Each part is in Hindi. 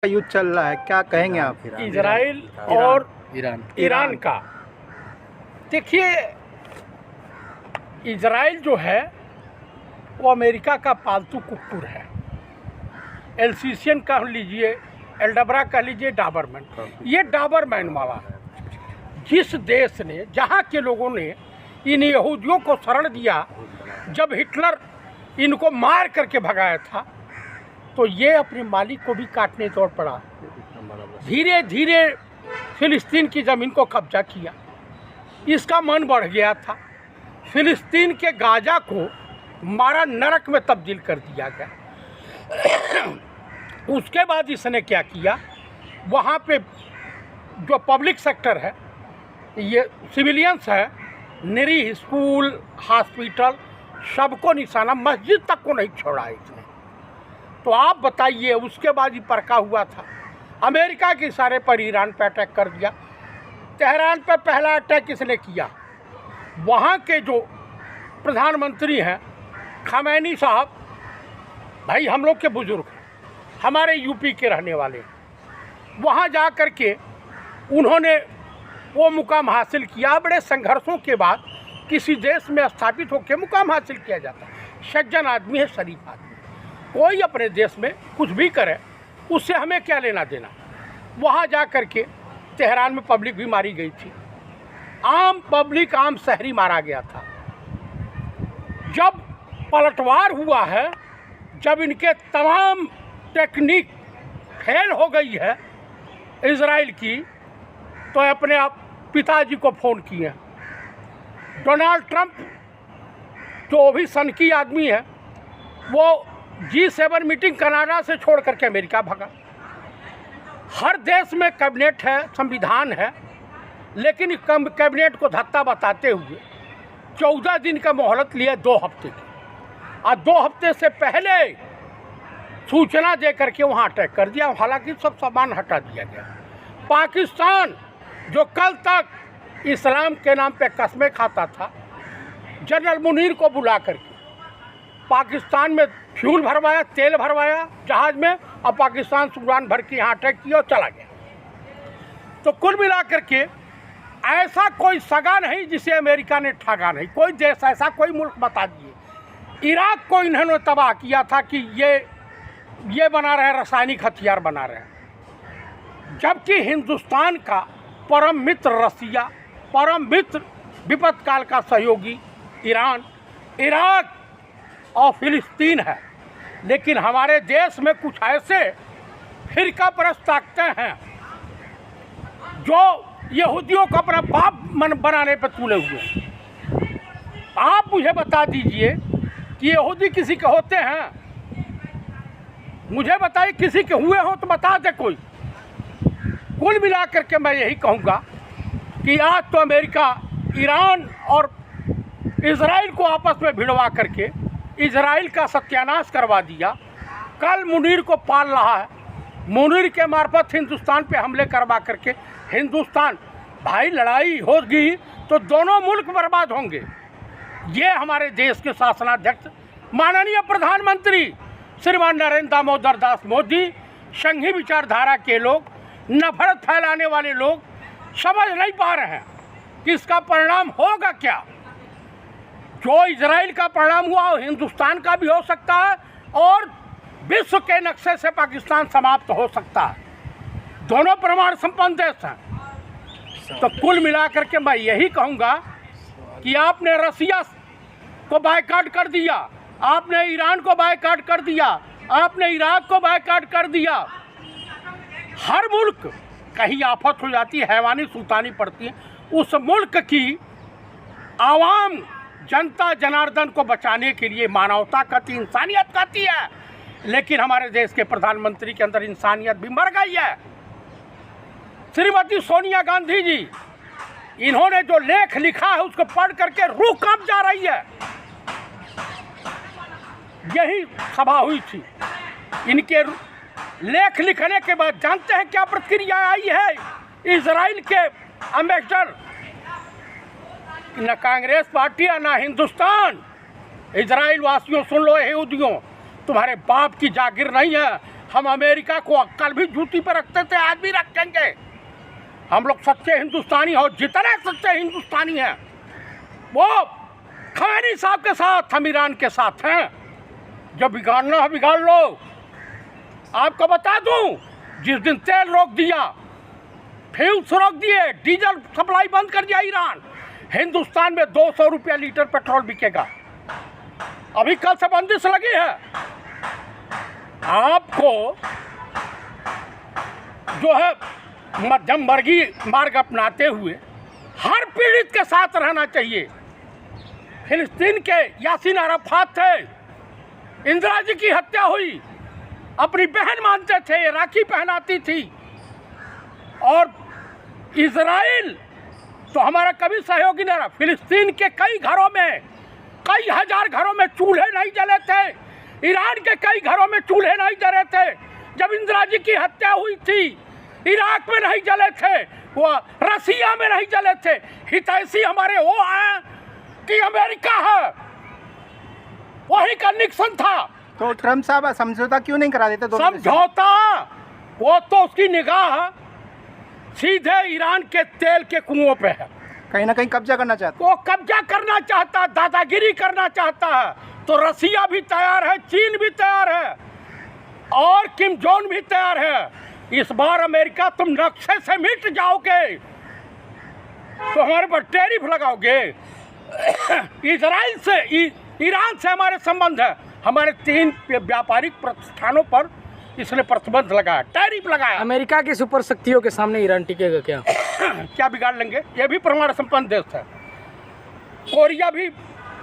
युद्ध चल रहा है, क्या कहेंगे आप? इजराइल और ईरान का। देखिए, इजराइल जो है वो अमेरिका का पालतू कुकुर है। एल्सीशियन कह लीजिए, एल्डबरा कह लीजिए, डाबरमैन। ये डाबरमैन वाला है। जिस देश ने, जहाँ के लोगों ने इन यहूदियों को शरण दिया, जब हिटलर इनको मार करके भगाया था, तो ये अपने मालिक को भी काटने दौड़ पड़ा। धीरे धीरे फिलिस्तीन की ज़मीन को कब्जा किया। इसका मन बढ़ गया था। फिलिस्तीन के गाजा को मारा नरक में तब्दील कर दिया गया। उसके बाद इसने क्या किया, वहाँ पे जो पब्लिक सेक्टर है, ये सिविलियंस है, निरी स्कूल, हॉस्पिटल, सबको निशाना, मस्जिद तक को नहीं छोड़ा इसने। तो आप बताइए, उसके बाद ही परका हुआ था। अमेरिका के इशारे पर ईरान पर अटैक कर दिया। तेहरान पर पहला अटैक इसने किया। वहाँ के जो प्रधानमंत्री हैं खमैनी साहब, भाई हम लोग के बुजुर्ग, हमारे यूपी के रहने वाले, वहाँ जा कर के उन्होंने वो मुकाम हासिल किया। बड़े संघर्षों के बाद किसी देश में स्थापित होकर मुकाम हासिल किया जाता है। सज्जन आदमी है, शरीफ आदमी। कोई अपने देश में कुछ भी करे, उससे हमें क्या लेना देना। वहाँ जा कर के तेहरान में पब्लिक भी मारी गई थी। आम पब्लिक, आम शहरी मारा गया था। जब पलटवार हुआ है, जब इनके तमाम टेक्निक फेल हो गई है इजराइल की, तो अपने आप पिताजी को फ़ोन किए। डोनाल्ड ट्रंप जो भी सनकी आदमी है, वो G7 मीटिंग कनाडा से छोड़ करके अमेरिका भागा। हर देश में कैबिनेट है, संविधान है, लेकिन कैबिनेट को धत्ता बताते हुए 14 दिन का मोहलत लिया, 2 हफ्ते की। और 2 हफ्ते से पहले सूचना दे करके वहाँ अटैक कर दिया। हालांकि सब सामान हटा दिया गया। पाकिस्तान जो कल तक इस्लाम के नाम पे कस्में खाता था, जनरल मुनीर को बुला करके पाकिस्तान में फ्यूल भरवाया, तेल भरवाया जहाज़ में, और पाकिस्तान सुरान भर के यहाँ अटैक किया और चला गया। तो कुल मिला करके ऐसा कोई सगा नहीं जिसे अमेरिका ने ठगा नहीं। कोई देश ऐसा, कोई मुल्क बता दिए। इराक को इन्होंने तबाह किया था कि ये बना रहे, रासायनिक हथियार बना रहे। जबकि हिंदुस्तान का परम मित्र रसिया, परम मित्र विपत्त काल का सहयोगी ईरान, इराक और फिलिस्तीन है। लेकिन हमारे देश में कुछ ऐसे फिरका परस्त ताकतें हैं जो यहूदियों को अपना बाप बनाने पर तुले हुए। आप मुझे बता दीजिए कि यहूदी किसी के होते हैं? मुझे बताइए, किसी के हुए हो तो बता दे कोई। कुल मिला करके मैं यही कहूँगा कि आज तो अमेरिका ईरान और इजराइल को आपस में भिड़वा करके इजराइल का सत्यानाश करवा दिया। कल मुनीर को पाल रहा है। मुनीर के मार्फत हिंदुस्तान पे हमले करवा करके हिंदुस्तान, भाई लड़ाई होगी तो दोनों मुल्क बर्बाद होंगे। ये हमारे देश के शासनाध्यक्ष माननीय प्रधानमंत्री श्रीमान नरेंद्र दामोदर दास मोदी, संघी विचारधारा के लोग, नफरत फैलाने वाले लोग समझ नहीं पा रहे हैं कि इसका परिणाम होगा क्या। जो इजराइल का परिणाम हुआ वो हिंदुस्तान का भी हो सकता है, और विश्व के नक्शे से पाकिस्तान समाप्त हो सकता है। दोनों परमाणु संपन्न देश हैं। तो कुल मिलाकर के मैं यही कहूँगा कि आपने रसिया को बायकॉट कर दिया, आपने ईरान को बायकॉट कर दिया, आपने इराक को बायकॉट कर दिया। हर मुल्क कहीं आफत हो जाती है, हैवानी सुल्तानी पड़ती है, उस मुल्क की आवाम, जनता जनार्दन को बचाने के लिए मानवता कहती, इंसानियत कहती है। लेकिन हमारे देश के प्रधानमंत्री के अंदर इंसानियत भी मर गई है। श्रीमती सोनिया गांधी जी, इन्होंने जो लेख लिखा है उसको पढ़ करके रूह कांप जा रही है। यही सभा हुई थी। इनके लेख लिखने के बाद जानते हैं क्या प्रतिक्रिया आई है इजराइल के एम्बेसडर? न कांग्रेस पार्टी है ना हिंदुस्तान। इजराइल वासियों सुन लो, यहूदियों, तुम्हारे बाप की जागीर नहीं है, हम अमेरिका को कल भी जूती पर रखते थे, आज भी रखेंगे। हम लोग सच्चे हिंदुस्तानी हो, जितने सच्चे हिंदुस्तानी हैं वो खमैनी साहब के साथ, हम ईरान के साथ हैं। जब बिगाड़ना है बिगाड़ लो। आपको बता दूं, जिस दिन तेल रोक दिया, फ्यूल्स रोक दिए, डीजल सप्लाई बंद कर दिया ईरान, हिंदुस्तान में 200 रुपया लीटर पेट्रोल बिकेगा। अभी कल से बंदिश लगी है। आपको जो है मध्यम वर्गीय मार्ग अपनाते हुए हर पीड़ित के साथ रहना चाहिए। फिलिस्तीन के यासीन अराफात थे, इंदिरा जी की हत्या हुई, अपनी बहन मानते थे, राखी पहनाती थी। और इजराइल तो हमारा कभी सहयोगी नहीं रहा। फिलिस्तीन के कई घरों में, कई हजार घरों में चूल्हे नहीं जले थे। ईरान के कई घरों में चूल्हे नहीं जले थे। जब इंदिरा जी की हत्या हुई थी, इराक में नहीं जले थे, वो रसिया में नहीं जले थे। हितैषी हमारे वो हैं कि अमेरिका है, वही का निक्सन था। तो ट्रम्प साहब समझौता क्यों नहीं करा देते? समझौता वो तो उसकी निगाह सीधे ईरान के तेल के कुओं पे है। कहीं ना कहीं कब्जा करना चाहते। वो कब्जा करना चाहता है, दादागिरी करना चाहता है। तो रसिया भी तैयार है, चीन भी तैयार है और किम जोंग भी तैयार है। इस बार अमेरिका तुम नक्शे से मिट जाओगे तो हमारे पर टैरिफ लगाओगे। इजराइल से, ईरान से हमारे संबंध है। हमारे 3 व्यापारिक प्रतिष्ठानों पर इसने प्रतिबंध लगाया, टैरिफ लगाया। अमेरिका की सुपर शक्तियों के सामने ईरान टिकेगा क्या? क्या बिगाड़ लेंगे? ये भी परमाणु संपन्न देश है। कोरिया भी,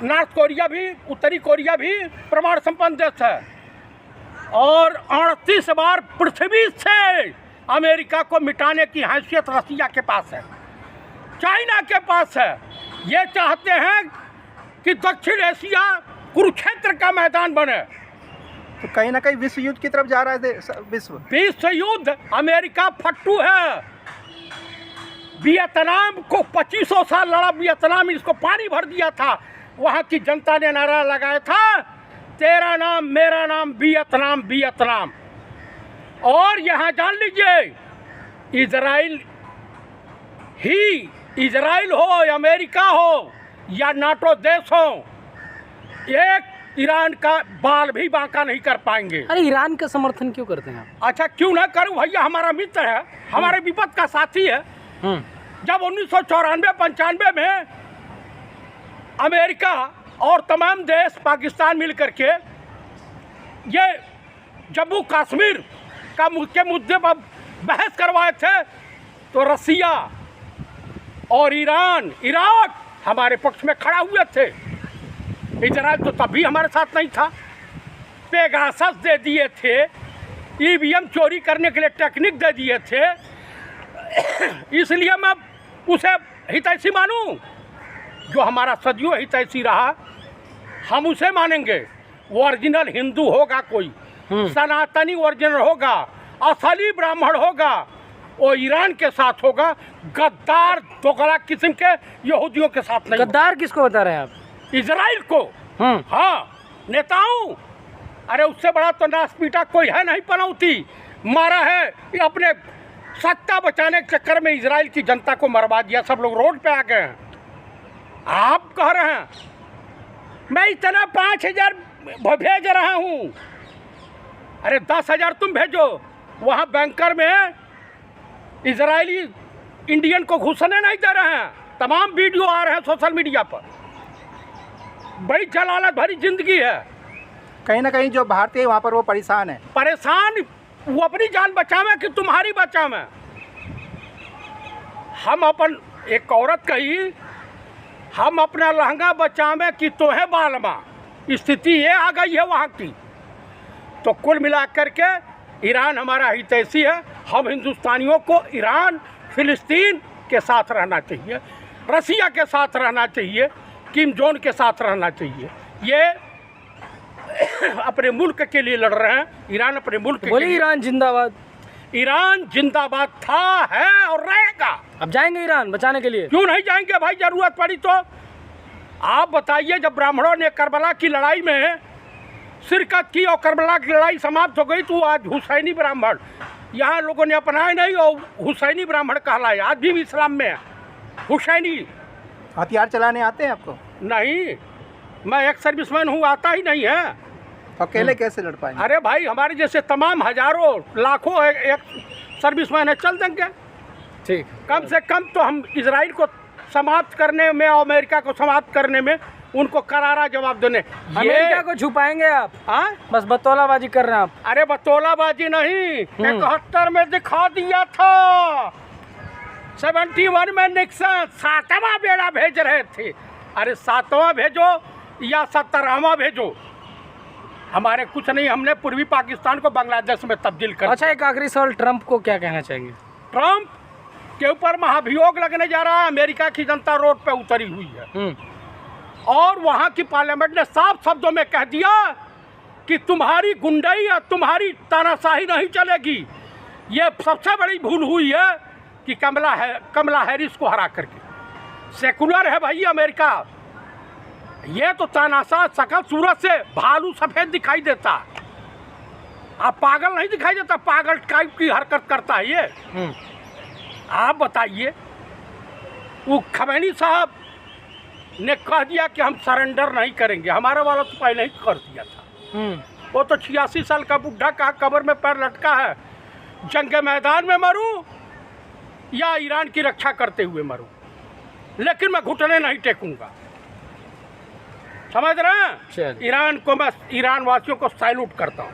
नॉर्थ कोरिया भी, उत्तरी कोरिया भी परमाणु संपन्न देश है। और 38 बार पृथ्वी से अमेरिका को मिटाने की हैसियत रसिया के पास है, चाइना के पास है। ये चाहते हैं कि दक्षिण एशिया कुरुक्षेत्र का मैदान बने। तो कहीं ना कहीं विश्व युद्ध की तरफ जा रहा है विश्व युद्ध। अमेरिका फट्टू है। वियतनाम को 2500 साल लड़ा, वियतनाम इसको पानी भर दिया था। वहाँ की जनता ने नारा लगाया था, तेरा नाम मेरा नाम वियतनाम वियतनाम। और यहाँ जान लीजिए, इजराइल हो, अमेरिका हो या नाटो देश हो, एक ईरान का बाल भी बांका नहीं कर पाएंगे। अरे ईरान का समर्थन क्यों करते हैं आप? अच्छा क्यों ना करूं भैया, हमारा मित्र है, हमारे विपद का साथी है। जब 1994-95 में अमेरिका और तमाम देश पाकिस्तान मिल करके ये जम्मू कश्मीर के मुद्दे पर बहस करवाए थे, तो रसिया और ईरान, इराक हमारे पक्ष में खड़ा हुए थे। इजराइल तो तब भी हमारे साथ नहीं था। पेगासस दे दिए थे, ईवीएम चोरी करने के लिए टेक्निक दे दिए थे। इसलिए मैं उसे हितैषी मानूं। जो हमारा सदियों हितैषी रहा, हम उसे मानेंगे। ओरिजिनल हिंदू होगा कोई, सनातनी ओरिजिनल होगा, असली ब्राह्मण होगा, वो ईरान के साथ होगा। गद्दार दोगला किस्म के यहूदियों के साथ नहीं। गद्दार किसको बता रहे हैं आप? इजराइल को। हाँ, नेताओं। अरे उससे बड़ा तो नासपीटा कोई है नहीं। पनौती मारा है, ये अपने सत्ता बचाने के चक्कर में इजराइल की जनता को मरवा दिया। सब लोग रोड पे आ गए हैं। आप कह रहे हैं मैं इतना 5000 भेज रहा हूँ। अरे 10,000 तुम भेजो। वहाँ बैंकर में इजरायली इंडियन को घुसने नहीं दे रहे हैं। तमाम वीडियो आ रहे हैं सोशल मीडिया पर। बड़ी जलालत भरी जिंदगी है। कहीं ना कहीं जो भारतीय वहाँ पर वो परेशान है। परेशान वो अपनी जान बचावे कि तुम्हारी बचावे। हम अपन, एक औरत कही, हम अपना लहंगा बचावे कि तोहे बालमा। स्थिति ये आ गई है वहाँ की। तो कुल मिलाकर के ईरान हमारा हितैषी है। हम हिंदुस्तानियों को ईरान, फिलिस्तीन के साथ रहना चाहिए, रसिया के साथ रहना चाहिए, किम जोंग के साथ रहना चाहिए। ये अपने मुल्क के लिए लड़ रहे हैं। ईरान अपने मुल्क के लिए। ईरान जिंदाबाद। ईरान जिंदाबाद था, है और रहेगा। अब जाएंगे ईरान बचाने के लिए? क्यों नहीं जाएंगे भाई, जरूरत पड़ी तो। आप बताइए, जब ब्राह्मणों ने करबला की लड़ाई में शिरकत की और करबला की लड़ाई समाप्त हो गई, तो आज हुसैनी ब्राह्मण यहाँ लोगों ने अपनाए नहीं और हुसैनी ब्राह्मण कहलाए, आज भी इस्लाम में है हुसैनी। हथियार चलाने आते हैं आपको? नहीं, मैं एक सर्विसमैन हूँ, आता ही नहीं है। अकेले कैसे लड़ पाएंगे? अरे भाई, हमारे जैसे तमाम हजारों लाखों एक सर्विसमैन है, चल देंगे। ठीक। कम से कम तो हम इजराइल को समाप्त करने में और अमेरिका को समाप्त करने में उनको करारा जवाब देने। अमेरिका को छुपाएंगे आप? हाँ, बस बतौलाबाजी कर रहे हैं आप। अरे बतौलाबाजी नहीं, 71 में दिखा दिया था, 71 में निक्सन 7वां बेड़ा भेज रहे थे। अरे 7वां भेजो या 17वां भेजो, हमारे कुछ नहीं, हमने पूर्वी पाकिस्तान को बांग्लादेश में तब्दील कर। अच्छा, एक आखिरी सवाल, ट्रंप को क्या कहना चाहेंगे? ट्रंप के ऊपर महाभियोग लगने जा रहा है, अमेरिका की जनता रोड पे उतरी हुई है और वहाँ की पार्लियामेंट ने साफ शब्दों में कह दिया कि तुम्हारी गुंडाई या तुम्हारी तानाशाही नहीं चलेगी। ये सबसे बड़ी भूल हुई है कि कमला हैरिस को हरा करके। सेकुलर है भाई अमेरिका, ये तो तानाशाह शकल सूरत से भालू सफ़ेद दिखाई देता, आप पागल नहीं दिखाई देता, पागल टाइप की हरकत करता है ये। आप बताइए, वो खमैनी साहब ने कह दिया कि हम सरेंडर नहीं करेंगे, हमारा वाला तो पहले ही कर दिया था। वो तो 86 साल का बुढ़ा कहा कब्र में पैर लटका है, जंग के मैदान में मरूं या ईरान की रक्षा करते हुए मरूं, लेकिन मैं घुटने नहीं टेकूंगा। समझ रहे हैं? ईरान को, मैं ईरान वासियों को सैल्यूट करता हूँ।